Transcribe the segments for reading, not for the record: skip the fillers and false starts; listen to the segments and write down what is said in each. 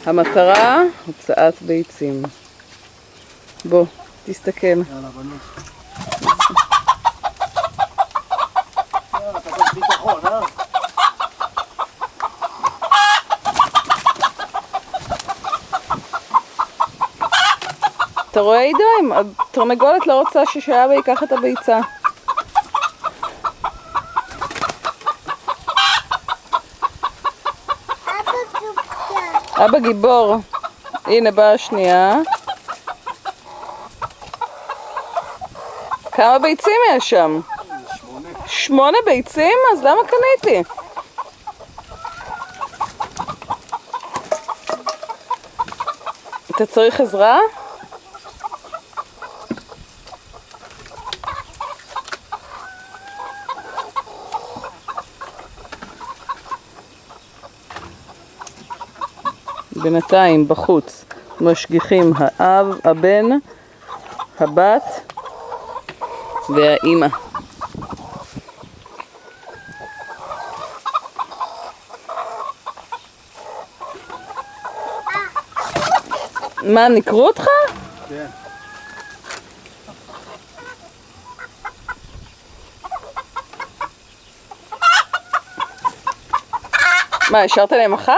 המטרה, הוצאת ביצים. בוא, תסתכל. יאללה, בנות. יאללה, תקבל ביטחון, אתה רואה עידו? התרנגולת לא רוצה ששאבא ייקח את הביצה. אבא גיבור. הנה באה השנייה. כמה ביצים יש שם? 8 ביצים? אז למה קניתי? אתה צריך עזרה? בינתיים בחוץ משגיחים האב, הבן, הבת והאימא. מה, נקרו אותך? כן. מה, השארת להם אחת?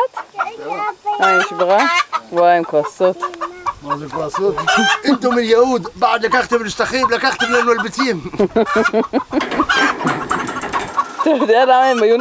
היא נשברה? וואי, הם כועסות. מה זה כועסות? אינתום אל-יהוד, בעד לקחתם לשטחים, לקחתם לנו על ביצים. אתה יודע למה הם היו